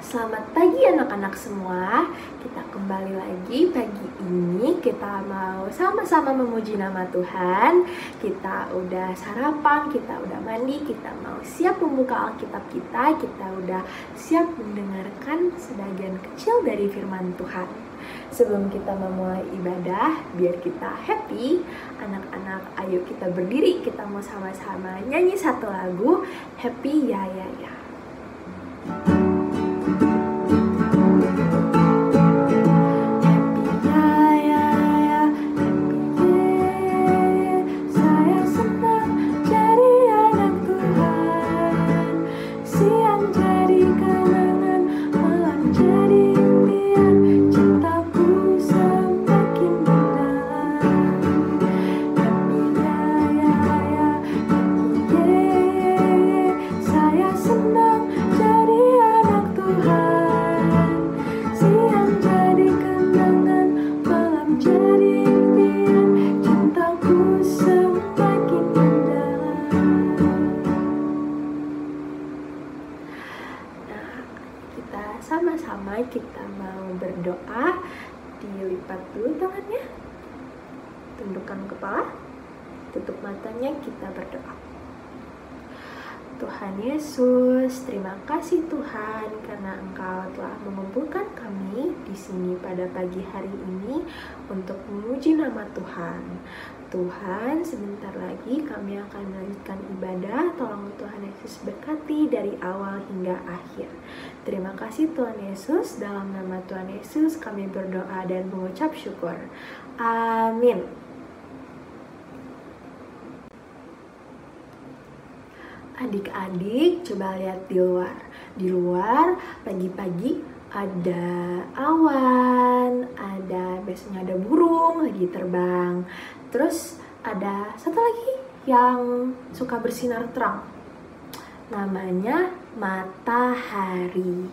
Selamat pagi anak-anak semua. Kita kembali lagi pagi ini. Kita mau sama-sama memuji nama Tuhan. Kita udah sarapan, kita udah mandi, kita mau siap membuka Alkitab kita. Kita udah siap mendengarkan sebagian kecil dari firman Tuhan. Sebelum kita memulai ibadah, biar kita happy, anak-anak ayo kita berdiri. Kita mau sama-sama nyanyi satu lagu, Happy Ya Ya Ya. Sama-sama kita mau berdoa. Dilipat dulu tangannya, tundukkan kepala, tutup matanya, kita berdoa. Tuhan Yesus, terima kasih Tuhan karena Engkau telah mengumpulkan kami di sini pada pagi hari ini untuk memuji nama Tuhan. Tuhan, sebentar lagi kami akan melanjutkan ibadah. Tolong Tuhan Yesus berkati dari awal hingga akhir. Terima kasih Tuhan Yesus. Dalam nama Tuhan Yesus kami berdoa dan mengucap syukur. Amin. Adik-adik, coba lihat di luar. Di luar pagi-pagi ada awan, biasanya ada burung lagi terbang. Terus ada satu lagi yang suka bersinar terang. Namanya matahari.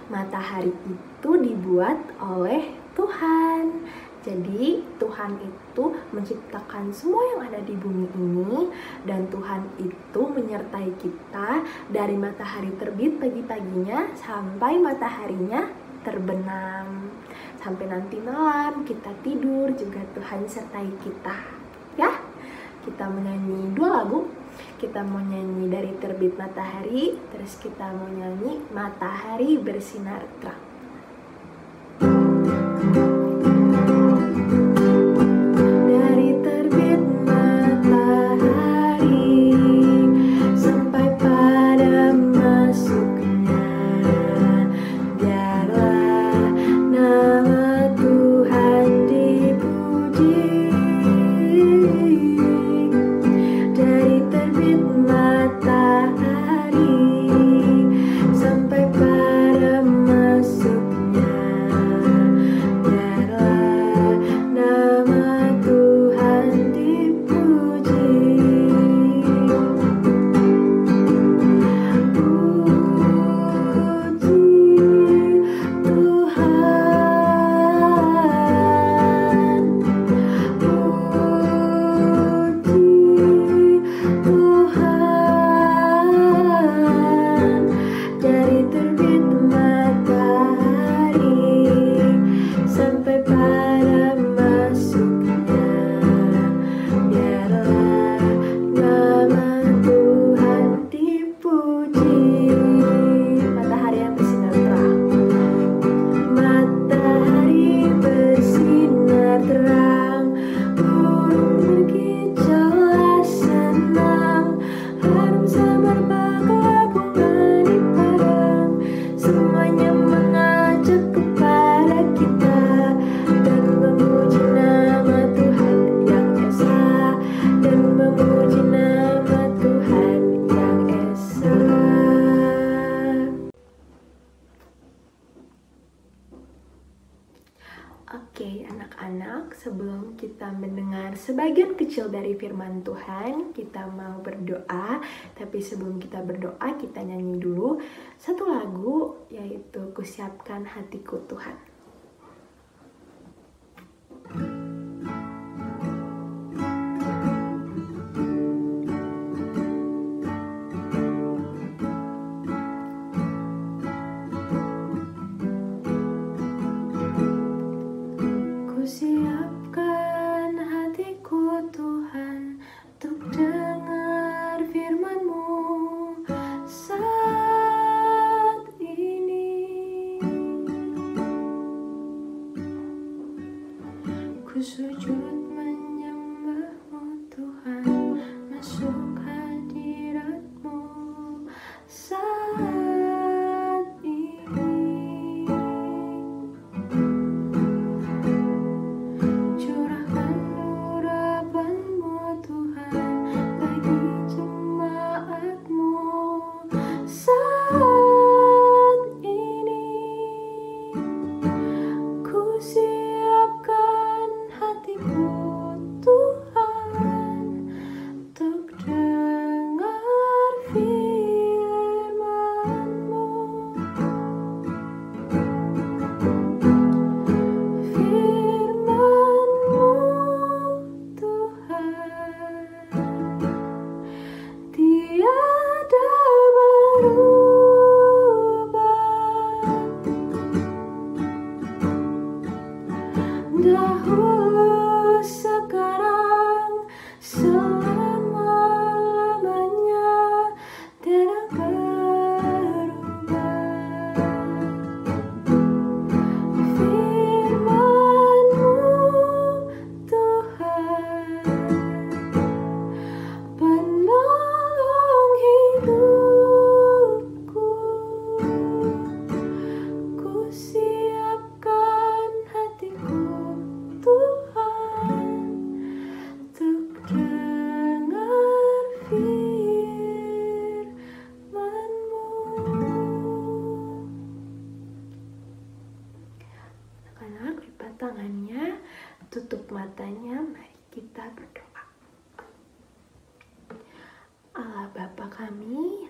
Matahari itu dibuat oleh Tuhan. Jadi Tuhan itu menciptakan semua yang ada di bumi ini, dan Tuhan itu menyertai kita dari matahari terbit pagi-paginya sampai mataharinya terbenam. Sampai nanti malam kita tidur juga Tuhan sertai kita. Ya, kita menyanyi 2 lagu. Kita mau nyanyi dari terbit matahari, terus kita mau nyanyi matahari bersinar terang. Oke, anak-anak, sebelum kita mendengar sebagian kecil dari firman Tuhan, kita mau berdoa. Tapi sebelum kita berdoa, kita nyanyi dulu satu lagu, yaitu Kusiapkan Hatiku Tuhan.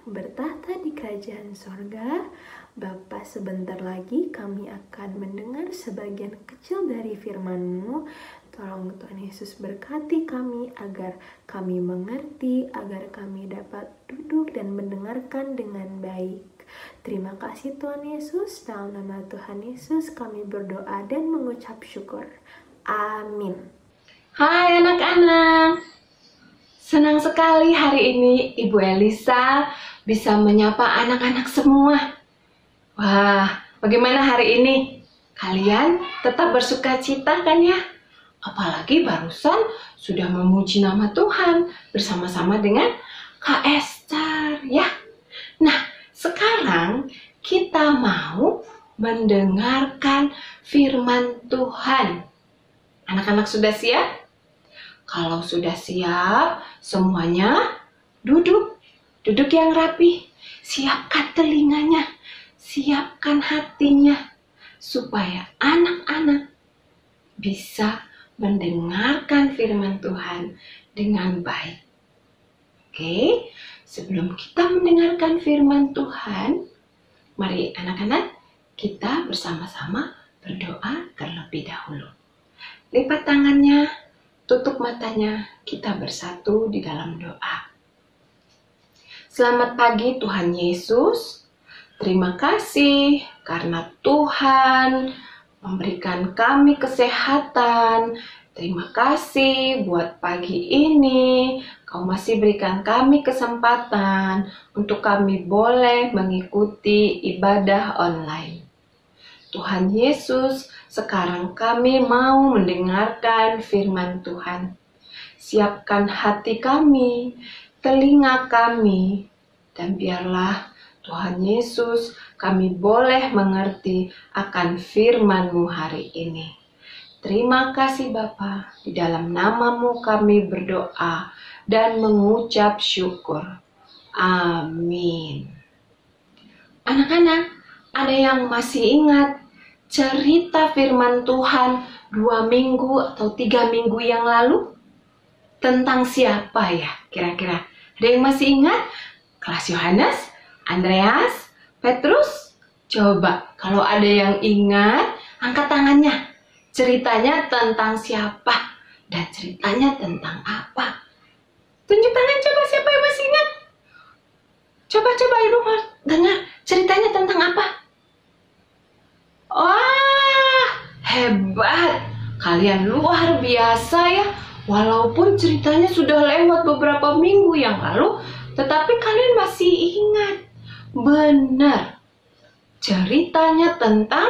bertahta di kerajaan sorga. Bapa, sebentar lagi kami akan mendengar sebagian kecil dari firman-Mu. Tolong Tuhan Yesus berkati kami agar kami mengerti, agar kami dapat duduk dan mendengarkan dengan baik. Terima kasih Tuhan Yesus, dalam nama Tuhan Yesus kami berdoa dan mengucap syukur. Amin. Hai anak-anak, senang sekali hari ini Ibu Elisa bisa menyapa anak-anak semua. Wah, bagaimana hari ini? Kalian tetap bersuka cita kan ya? Apalagi barusan sudah memuji nama Tuhan bersama-sama dengan Kak Esther ya. Nah, sekarang kita mau mendengarkan firman Tuhan. Anak-anak sudah siap? Kalau sudah siap, semuanya duduk yang rapi. Siapkan telinganya, siapkan hatinya, supaya anak-anak bisa mendengarkan firman Tuhan dengan baik. Oke, sebelum kita mendengarkan firman Tuhan, mari anak-anak kita bersama-sama berdoa terlebih dahulu. Lipat tangannya, tutup matanya, kita bersatu di dalam doa. Selamat pagi Tuhan Yesus. Terima kasih karena Tuhan memberikan kami kesehatan. Terima kasih buat pagi ini. Kau masih berikan kami kesempatan untuk kami boleh mengikuti ibadah online. Tuhan Yesus, sekarang kami mau mendengarkan firman Tuhan. Siapkan hati kami, telinga kami, dan biarlah Tuhan Yesus kami boleh mengerti akan firman-Mu hari ini. Terima kasih Bapa, di dalam nama-Mu kami berdoa dan mengucap syukur. Amin. Anak-anak, ada yang masih ingat cerita firman Tuhan 2 minggu atau 3 minggu yang lalu? Tentang siapa ya kira-kira? Ada yang masih ingat? Kelas Yohanes, Andreas, Petrus? Coba kalau ada yang ingat, angkat tangannya. Ceritanya tentang siapa? Dan ceritanya tentang apa? Tunjuk tangan coba siapa yang masih ingat? Coba Ibu mau dengar ceritanya tentang apa? Wah, hebat. Kalian luar biasa ya. Walaupun ceritanya sudah lewat beberapa minggu yang lalu, tetapi kalian masih ingat. Benar. Ceritanya tentang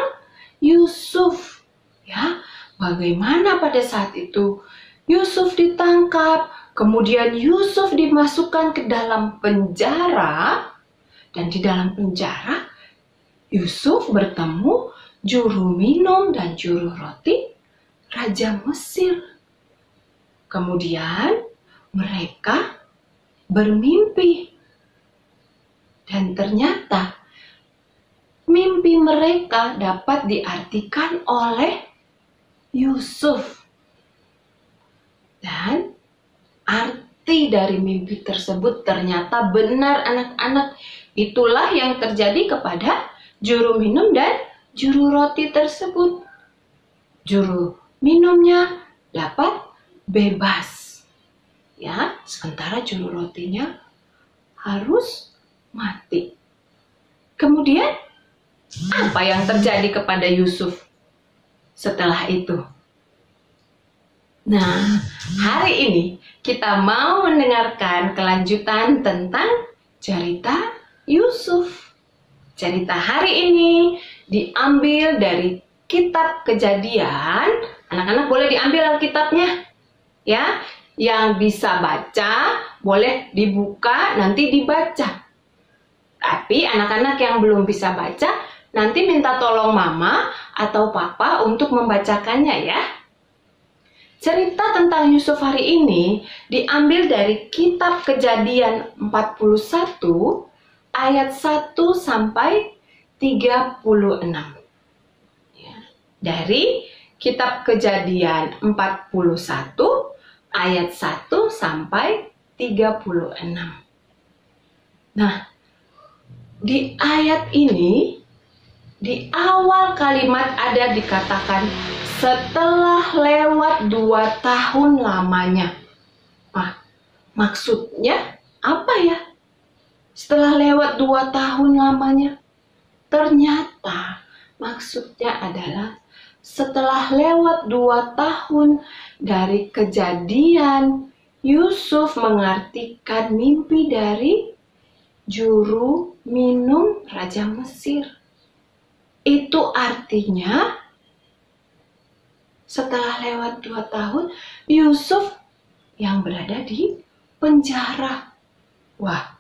Yusuf. Ya, bagaimana pada saat itu Yusuf ditangkap, kemudian Yusuf dimasukkan ke dalam penjara, dan di dalam penjara Yusuf bertemu juru minum dan juru roti Raja Mesir. Kemudian mereka bermimpi, dan ternyata mimpi mereka dapat diartikan oleh Yusuf. Dan arti dari mimpi tersebut ternyata benar anak-anak. Itulah yang terjadi kepada juru minum dan juru roti tersebut. Juru minumnya dapat bebas. Ya, sementara juru rotinya harus mati. Kemudian apa yang terjadi kepada Yusuf setelah itu? Nah, hari ini kita mau mendengarkan kelanjutan tentang cerita Yusuf. Cerita hari ini diambil dari kitab Kejadian. Anak-anak boleh diambil Alkitabnya. Ya, yang bisa baca boleh dibuka nanti dibaca. Tapi anak-anak yang belum bisa baca nanti minta tolong mama atau papa untuk membacakannya ya. Cerita tentang Yusuf hari ini diambil dari kitab Kejadian 41 ayat 1 sampai 36. Ya, dari kitab Kejadian 41 ayat 1 sampai 36. Nah, di ayat ini, di awal kalimat ada dikatakan setelah lewat 2 tahun lamanya. Nah, maksudnya apa ya? Setelah lewat 2 tahun lamanya. Ternyata maksudnya adalah setelah lewat 2 tahun dari kejadian Yusuf mengartikan mimpi dari juru minum Raja Mesir. Itu artinya setelah lewat 2 tahun Yusuf yang berada di penjara. Wah,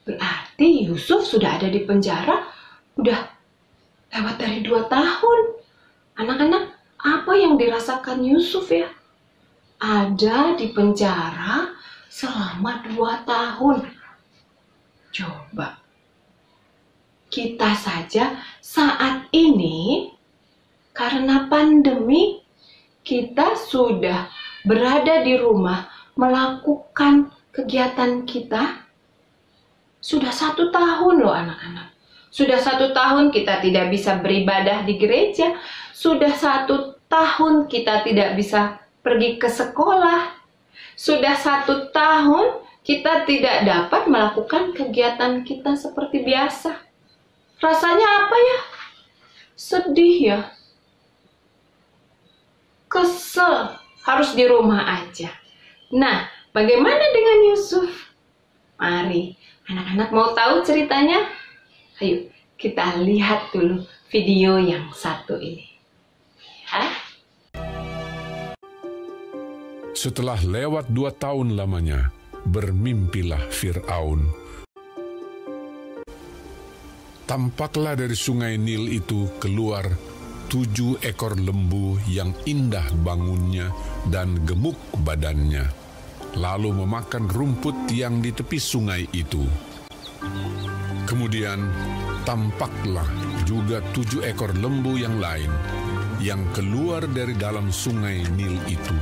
berarti Yusuf sudah ada di penjara udah lewat dari 2 tahun. Anak-anak, apa yang dirasakan Yusuf ya? Ada di penjara selama 2 tahun. Coba, kita saja saat ini karena pandemi, kita sudah berada di rumah melakukan kegiatan kita. Sudah 1 tahun loh anak-anak. Sudah 1 tahun kita tidak bisa beribadah di gereja. Sudah 1 tahun kita tidak bisa pergi ke sekolah. Sudah 1 tahun kita tidak dapat melakukan kegiatan kita seperti biasa. Rasanya apa ya? Sedih ya. Kesel, harus di rumah aja. Nah, bagaimana dengan Yusuf? Mari, anak-anak mau tahu ceritanya? Ayo, kita lihat dulu video yang satu ini. Ya. Setelah lewat 2 tahun lamanya, bermimpilah Fir'aun. Tampaklah dari sungai Nil itu keluar 7 ekor lembu yang indah bangunnya dan gemuk badannya, lalu memakan rumput yang di tepi sungai itu. Kemudian tampaklah juga 7 ekor lembu yang lain yang keluar dari dalam sungai Nil itu.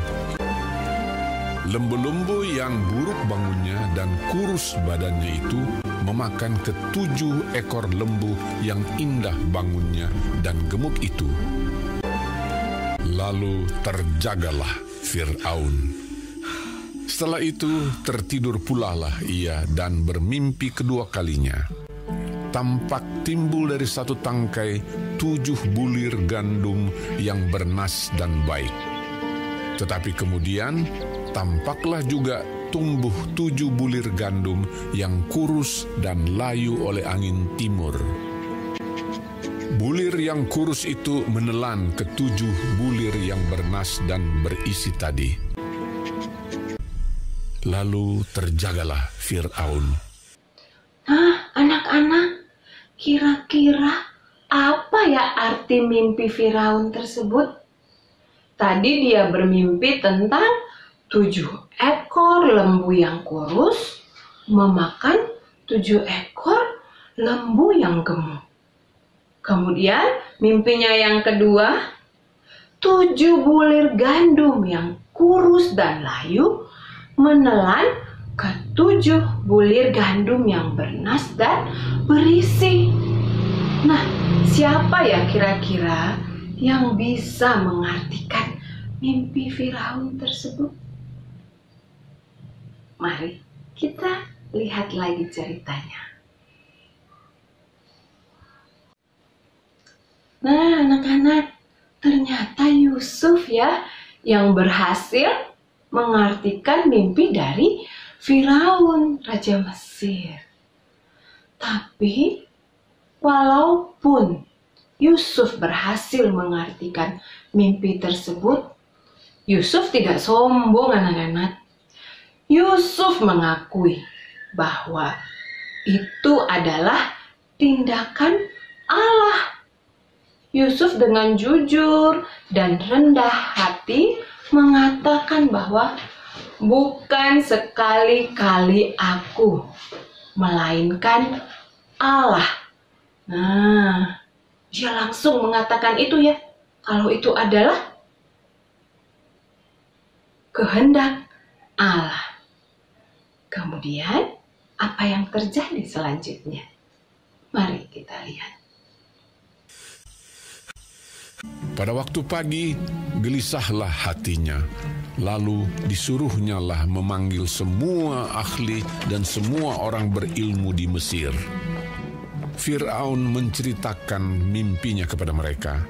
Lembu-lembu yang buruk bangunnya dan kurus badannya itu memakan ke-7 ekor lembu yang indah bangunnya dan gemuk itu. Lalu terjagalah Fir'aun. Setelah itu tertidur pulalah ia dan bermimpi kedua kalinya. Tampak timbul dari satu tangkai 7 bulir gandum yang bernas dan baik. Tetapi kemudian tampaklah juga tumbuh 7 bulir gandum yang kurus dan layu oleh angin timur. Bulir yang kurus itu menelan ke-7 bulir yang bernas dan berisi tadi. Lalu terjagalah Fir'aun. Anak-anak, kira-kira apa ya arti mimpi Firaun tersebut? Tadi dia bermimpi tentang 7 ekor lembu yang kurus memakan 7 ekor lembu yang gemuk. Kemudian mimpinya yang kedua, 7 bulir gandum yang kurus dan layu menelan ke-7 bulir gandum yang bernas dan berisi. Nah, siapa ya kira-kira yang bisa mengartikan mimpi Firaun tersebut? Mari kita lihat lagi ceritanya. Nah, anak-anak, ternyata Yusuf ya yang berhasil mengartikan mimpi dari Firaun, Raja Mesir. Tapi, walaupun Yusuf berhasil mengartikan mimpi tersebut, Yusuf tidak sombong anak-anak. Yusuf mengakui bahwa itu adalah tindakan Allah. Yusuf dengan jujur dan rendah hati mengatakan bahwa bukan sekali-kali aku, melainkan Allah. Nah, dia langsung mengatakan itu ya, kalau itu adalah kehendak Allah. Kemudian, apa yang terjadi selanjutnya? Mari kita lihat. Pada waktu pagi, gelisahlah hatinya. Lalu disuruhnyalah memanggil semua ahli dan semua orang berilmu di Mesir. Fir'aun menceritakan mimpinya kepada mereka,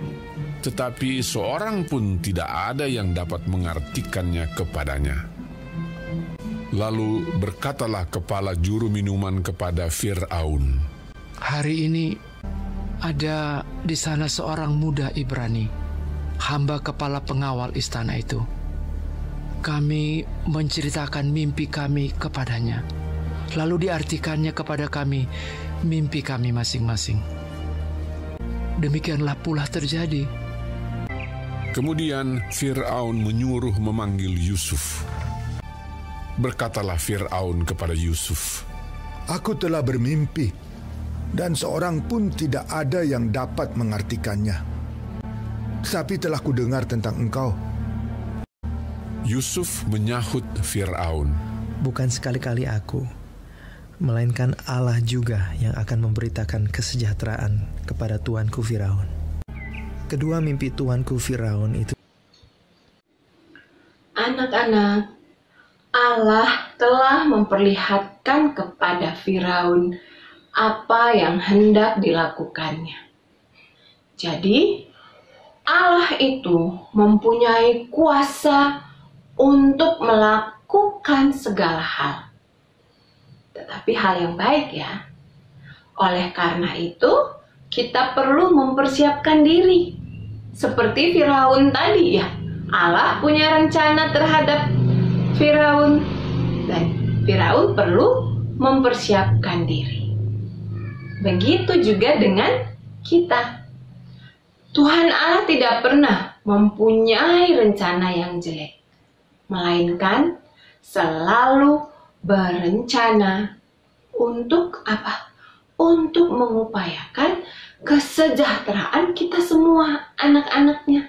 tetapi seorang pun tidak ada yang dapat mengartikannya kepadanya. Lalu berkatalah kepala juru minuman kepada Fir'aun, "Hari ini ada di sana seorang muda Ibrani, hamba kepala pengawal istana itu. Kami menceritakan mimpi kami kepadanya, lalu diartikannya kepada kami mimpi kami masing-masing. Demikianlah pula terjadi." Kemudian Fir'aun menyuruh memanggil Yusuf. Berkatalah Fir'aun kepada Yusuf, "Aku telah bermimpi, dan seorang pun tidak ada yang dapat mengartikannya. Tetapi telah kudengar tentang engkau." Yusuf menyahut Fir'aun, "Bukan sekali-kali aku, melainkan Allah juga yang akan memberitakan kesejahteraan kepada tuanku Firaun." Kedua mimpi tuanku Firaun itu. Anak-anak, Allah telah memperlihatkan kepada Firaun apa yang hendak dilakukannya. Jadi, Allah itu mempunyai kuasa untuk melakukan segala hal. Tetapi hal yang baik ya. Oleh karena itu, kita perlu mempersiapkan diri. Seperti Firaun tadi ya. Allah punya rencana terhadap Firaun. Dan Firaun perlu mempersiapkan diri. Begitu juga dengan kita. Tuhan Allah tidak pernah mempunyai rencana yang jelek. Melainkan selalu berencana untuk apa? Untuk mengupayakan kesejahteraan kita semua, anak-anaknya.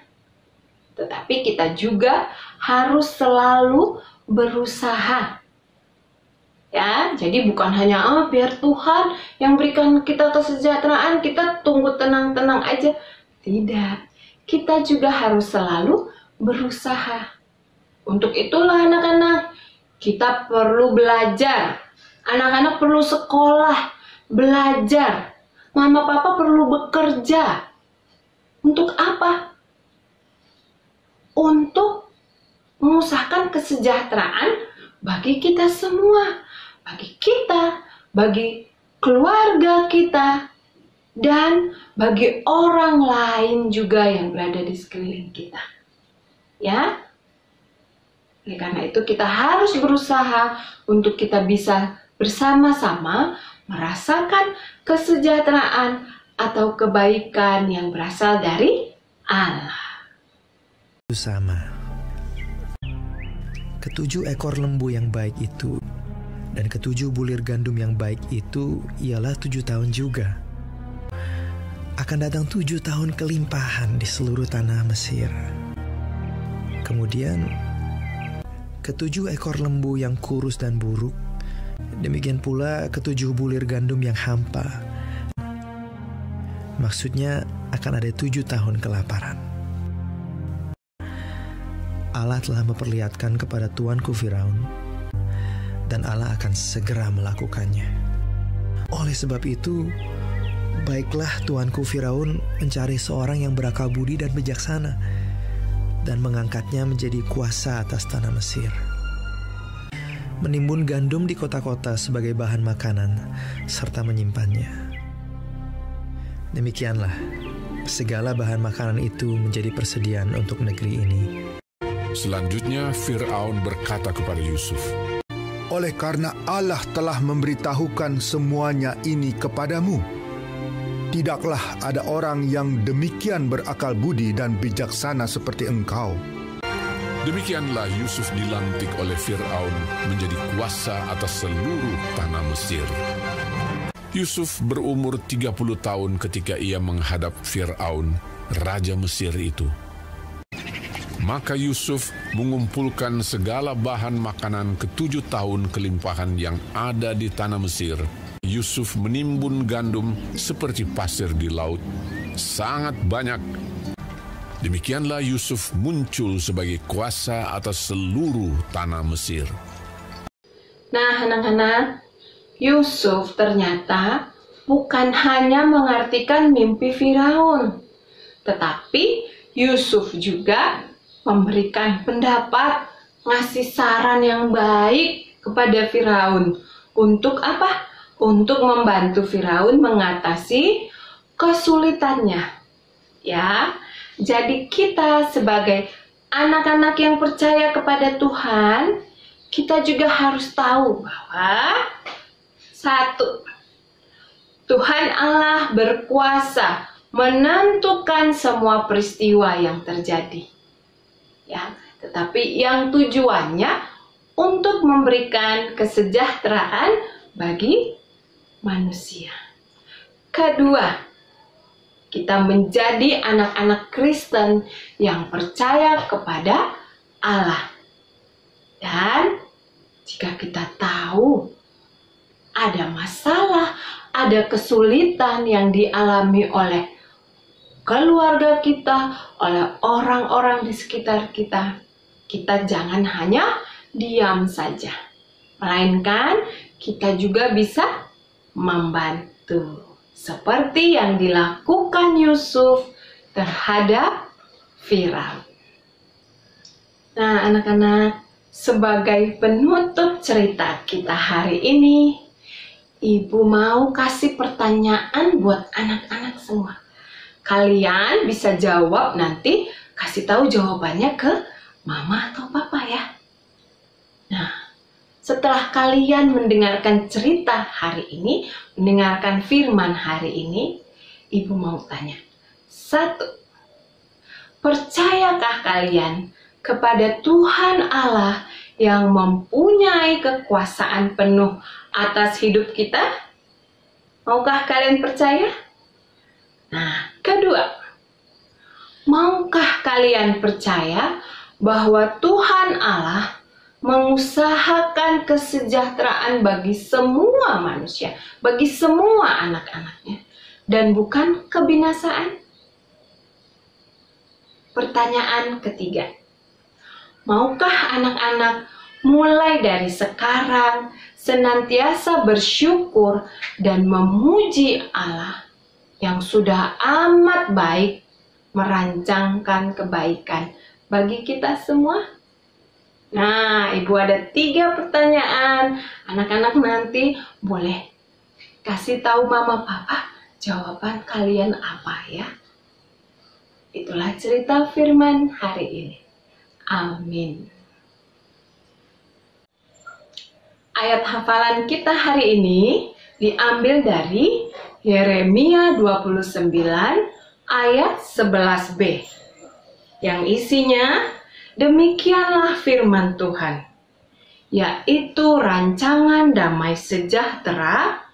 Tetapi kita juga harus selalu berusaha. Ya, jadi bukan hanya biar Tuhan yang berikan kita kesejahteraan, kita tunggu tenang-tenang aja. Tidak, kita juga harus selalu berusaha. Untuk itulah anak-anak, kita perlu belajar. Anak-anak perlu sekolah, belajar. Mama papa perlu bekerja. Untuk apa? Untuk mengusahakan kesejahteraan bagi kita semua. Bagi kita, bagi keluarga kita, dan bagi orang lain juga yang berada di sekeliling kita. Ya? Oleh karena itu kita harus berusaha untuk kita bisa bersama-sama merasakan kesejahteraan atau kebaikan yang berasal dari Allah. Sama. Ketujuh ekor lembu yang baik itu dan ketujuh bulir gandum yang baik itu ialah 7 tahun juga. Akan datang 7 tahun kelimpahan di seluruh tanah Mesir. Kemudian ketujuh ekor lembu yang kurus dan buruk, demikian pula ketujuh bulir gandum yang hampa. Maksudnya akan ada 7 tahun kelaparan. Allah telah memperlihatkan kepada tuanku Firaun, dan Allah akan segera melakukannya. Oleh sebab itu, baiklah tuanku Firaun mencari seorang yang berakal budi dan bijaksana, dan mengangkatnya menjadi kuasa atas tanah Mesir. Menimbun gandum di kota-kota sebagai bahan makanan, serta menyimpannya. Demikianlah, segala bahan makanan itu menjadi persediaan untuk negeri ini. Selanjutnya Fir'aun berkata kepada Yusuf, "Oleh karena Allah telah memberitahukan semuanya ini kepadamu, tidaklah ada orang yang demikian berakal budi dan bijaksana seperti engkau." Demikianlah Yusuf dilantik oleh Fir'aun menjadi kuasa atas seluruh tanah Mesir. Yusuf berumur 30 tahun ketika ia menghadap Fir'aun, raja Mesir itu. Maka Yusuf mengumpulkan segala bahan makanan ke-7 tahun kelimpahan yang ada di tanah Mesir. Yusuf menimbun gandum seperti pasir di laut, sangat banyak. Demikianlah Yusuf muncul sebagai kuasa atas seluruh tanah Mesir. Nah, anak-anak, Yusuf ternyata bukan hanya mengartikan mimpi Firaun, tetapi Yusuf juga memberikan pendapat, ngasih saran yang baik kepada Firaun. Untuk apa? Untuk membantu Firaun mengatasi kesulitannya. Ya, jadi kita sebagai anak-anak yang percaya kepada Tuhan, kita juga harus tahu bahwa satu, Tuhan Allah berkuasa menentukan semua peristiwa yang terjadi. Ya, tetapi yang tujuannya untuk memberikan kesejahteraan bagi manusia. Kedua, kita menjadi anak-anak Kristen yang percaya kepada Allah. Dan jika kita tahu ada masalah, ada kesulitan yang dialami oleh keluarga kita, oleh orang-orang di sekitar kita, kita jangan hanya diam saja, melainkan kita juga bisa membantu. Seperti yang dilakukan Yusuf terhadap Firaun. Nah, anak-anak, sebagai penutup cerita kita hari ini, Ibu mau kasih pertanyaan buat anak-anak semua. Kalian bisa jawab nanti, kasih tahu jawabannya ke mama atau papa ya. Nah, setelah kalian mendengarkan cerita hari ini, mendengarkan firman hari ini, Ibu mau tanya. 1. Percayakah kalian kepada Tuhan Allah yang mempunyai kekuasaan penuh atas hidup kita? Maukah kalian percaya? Nah, 2. Maukah kalian percaya bahwa Tuhan Allah mengusahakan kesejahteraan bagi semua manusia, bagi semua anak-anaknya, dan bukan kebinasaan? Pertanyaan ketiga, maukah anak-anak mulai dari sekarang senantiasa bersyukur dan memuji Allah yang sudah amat baik merancangkan kebaikan bagi kita semua? Nah, Ibu ada 3 pertanyaan. Anak-anak nanti boleh kasih tahu mama papa jawaban kalian apa ya. Itulah cerita firman hari ini. Amin. Ayat hafalan kita hari ini diambil dari Yeremia 29 ayat 11b. Yang isinya, demikianlah firman Tuhan, yaitu rancangan damai sejahtera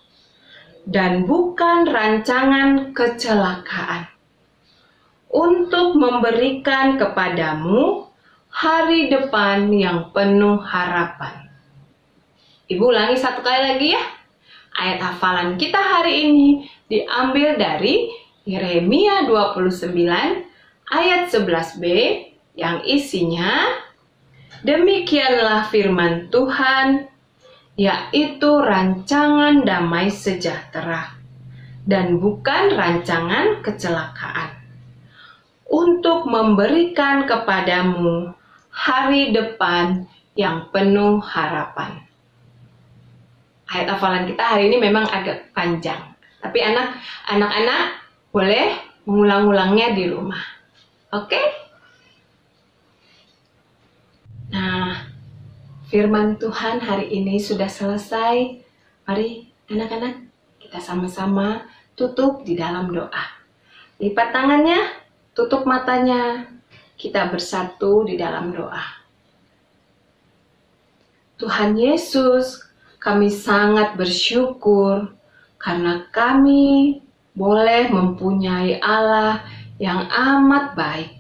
dan bukan rancangan kecelakaan, untuk memberikan kepadamu hari depan yang penuh harapan. Ibu ulangi 1 kali lagi ya. Ayat hafalan kita hari ini diambil dari Yeremia 29 ayat 11b, yang isinya, demikianlah firman Tuhan, yaitu rancangan damai sejahtera dan bukan rancangan kecelakaan, untuk memberikan kepadamu hari depan yang penuh harapan. Ayat hafalan kita hari ini memang agak panjang, tapi anak-anak boleh mengulang-ulangnya di rumah. Oke? Nah, firman Tuhan hari ini sudah selesai. Mari anak-anak, kita sama-sama tutup di dalam doa. Lipat tangannya, tutup matanya, kita bersatu di dalam doa. Tuhan Yesus, kami sangat bersyukur karena kami boleh mempunyai Allah yang amat baik,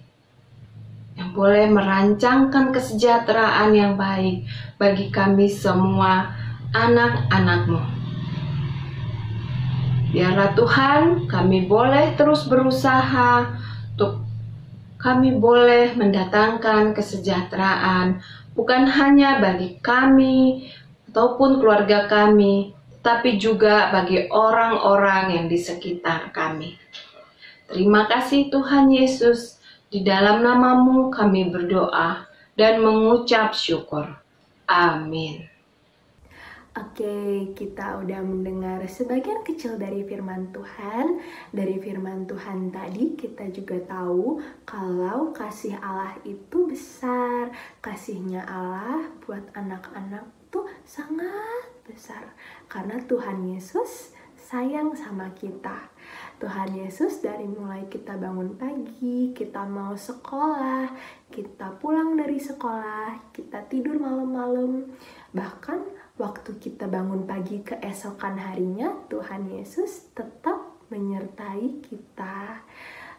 yang boleh merancangkan kesejahteraan yang baik bagi kami semua anak-anak-Mu. Biarlah Tuhan, kami boleh terus berusaha untuk kami boleh mendatangkan kesejahteraan bukan hanya bagi kami ataupun keluarga kami, tapi juga bagi orang-orang yang di sekitar kami. Terima kasih Tuhan Yesus, di dalam nama-Mu kami berdoa dan mengucap syukur. Amin. Oke, kita udah mendengar sebagian kecil dari firman Tuhan. Dari firman Tuhan tadi kita juga tahu kalau kasih Allah itu besar. Kasihnya Allah buat anak-anak tuh sangat besar. Karena Tuhan Yesus sayang sama kita. Tuhan Yesus dari mulai kita bangun pagi, kita mau sekolah, kita pulang dari sekolah, kita tidur malam-malam, bahkan waktu kita bangun pagi keesokan harinya, Tuhan Yesus tetap menyertai kita.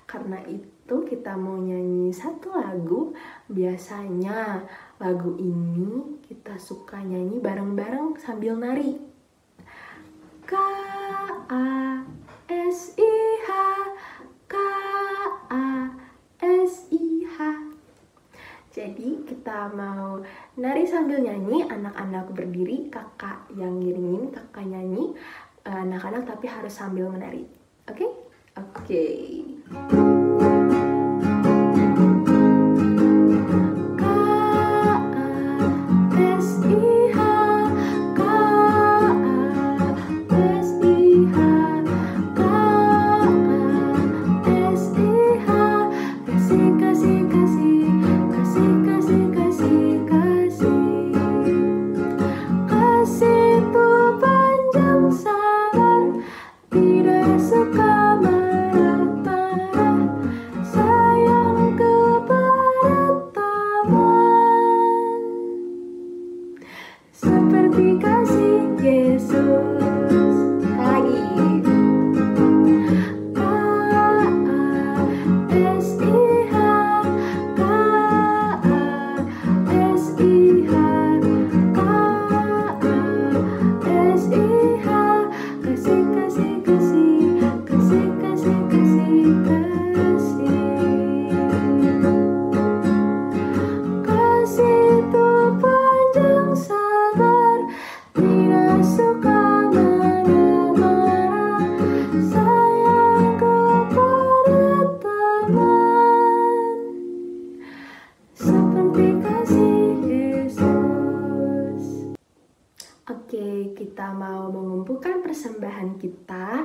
Karena itu kita mau nyanyi satu lagu. Biasanya lagu ini kita suka nyanyi bareng-bareng sambil nari. K-A-S-I-H, K-A-S-I-H. Jadi kita mau nari sambil nyanyi, anak-anak berdiri, kakak yang ngiringin, kakak nyanyi, anak-anak tapi harus sambil menari. Oke? Oke. Kita mau mengumpulkan persembahan kita.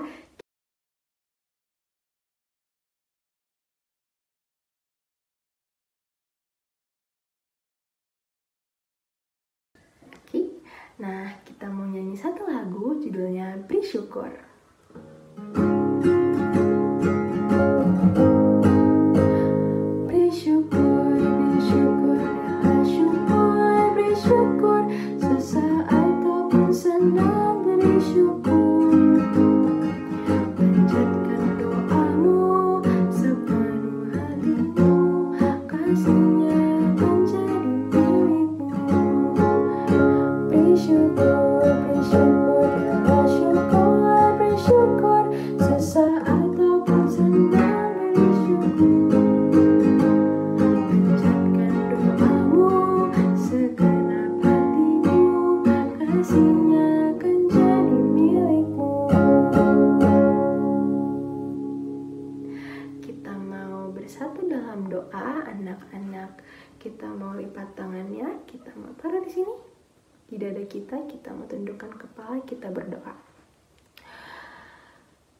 Oke, nah kita mau nyanyi satu lagu judulnya Bersyukur. Bersyukur, bersyukur, bersyukur, bersyukur, sesaat senang bersyukur, panjatkan doamu sepenuh hatimu, kasihnya akan jadi milikmu. Bersyukur, bersyukur, bersyukur, bersyukur, sesaat ataupun senang bersyukur, panjatkan doamu segenap hatimu, kasihnya akan jadi milikmu. Kita mau bersatu dalam doa, anak-anak. Kita mau lipat tangannya, kita mau taruh di sini di dada kita mau tundukkan kepala, kita berdoa.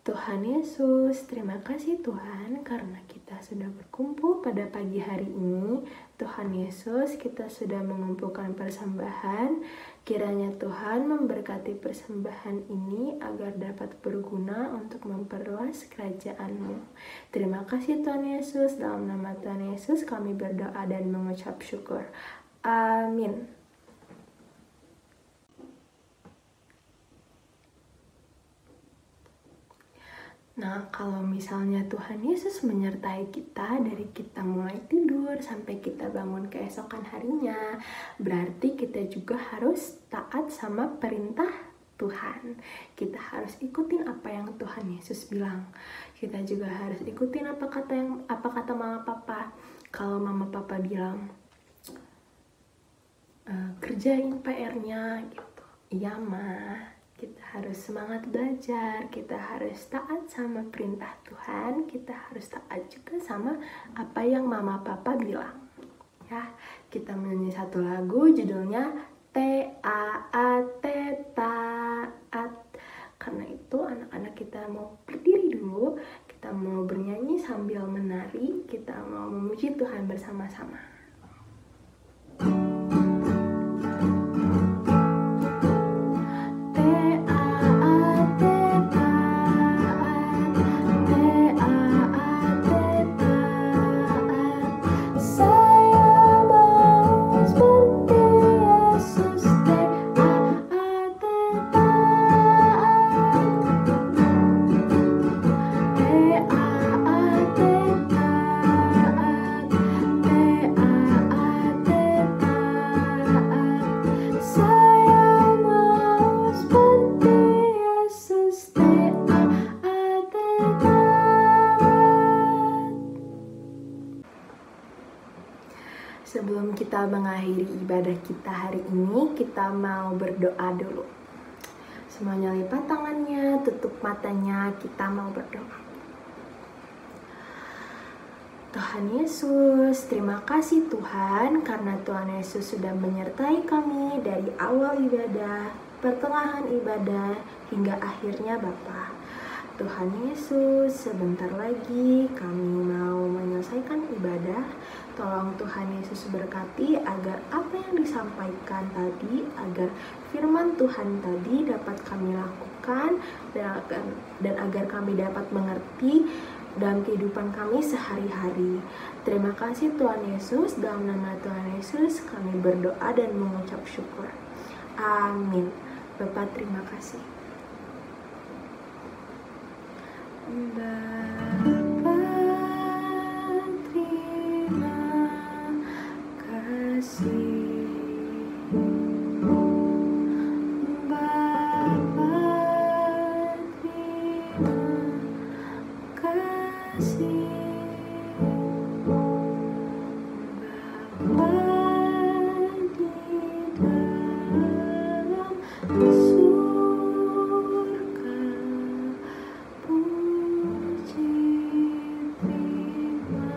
Tuhan Yesus, terima kasih Tuhan karena kita sudah berkumpul pada pagi hari ini. Tuhan Yesus, kita sudah mengumpulkan persembahan. Kiranya Tuhan memberkati persembahan ini agar dapat berguna untuk memperluas kerajaan-Mu. Terima kasih Tuhan Yesus, dalam nama Tuhan Yesus kami berdoa dan mengucap syukur. Amin. Nah, kalau misalnya Tuhan Yesus menyertai kita dari kita mulai tidur sampai kita bangun keesokan harinya, berarti kita juga harus taat sama perintah Tuhan. Kita harus ikutin apa yang Tuhan Yesus bilang. Kita juga harus ikutin apa kata mama papa. Kalau mama papa bilang kerjain PR-nya gitu, iya mah. Kita harus semangat belajar, kita harus taat sama perintah Tuhan, kita harus taat juga sama apa yang mama papa bilang. Ya, kita menyanyi satu lagu judulnya T-A-A-T, taat. Karena itu anak-anak kita mau berdiri dulu, kita mau bernyanyi sambil menari, kita mau memuji Tuhan bersama-sama. Sebelum kita mengakhiri ibadah kita hari ini, kita mau berdoa dulu. Semuanya lipat tangannya, tutup matanya, kita mau berdoa. Tuhan Yesus, terima kasih Tuhan, karena Tuhan Yesus sudah menyertai kami dari awal ibadah, pertengahan ibadah, hingga akhirnya Bapa. Tuhan Yesus, sebentar lagi kami mau menyelesaikan ibadah. Tolong Tuhan Yesus berkati agar apa yang disampaikan tadi, agar firman Tuhan tadi dapat kami lakukan dan agar kami dapat mengerti dalam kehidupan kami sehari-hari. Terima kasih Tuhan Yesus, dalam nama Tuhan Yesus kami berdoa dan mengucap syukur. Amin. Bapak terima kasih. Bapa terima kasih. Bapa terima kasih. Bapa di dalam surga, puji terima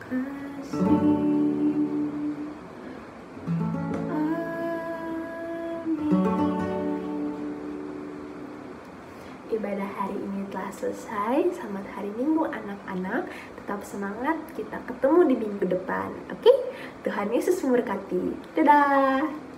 kasih. Ibadah hari ini telah selesai. Selamat hari Minggu anak-anak. Tetap semangat, kita ketemu di minggu depan. Oke? Tuhan Yesus memberkati. Dadah.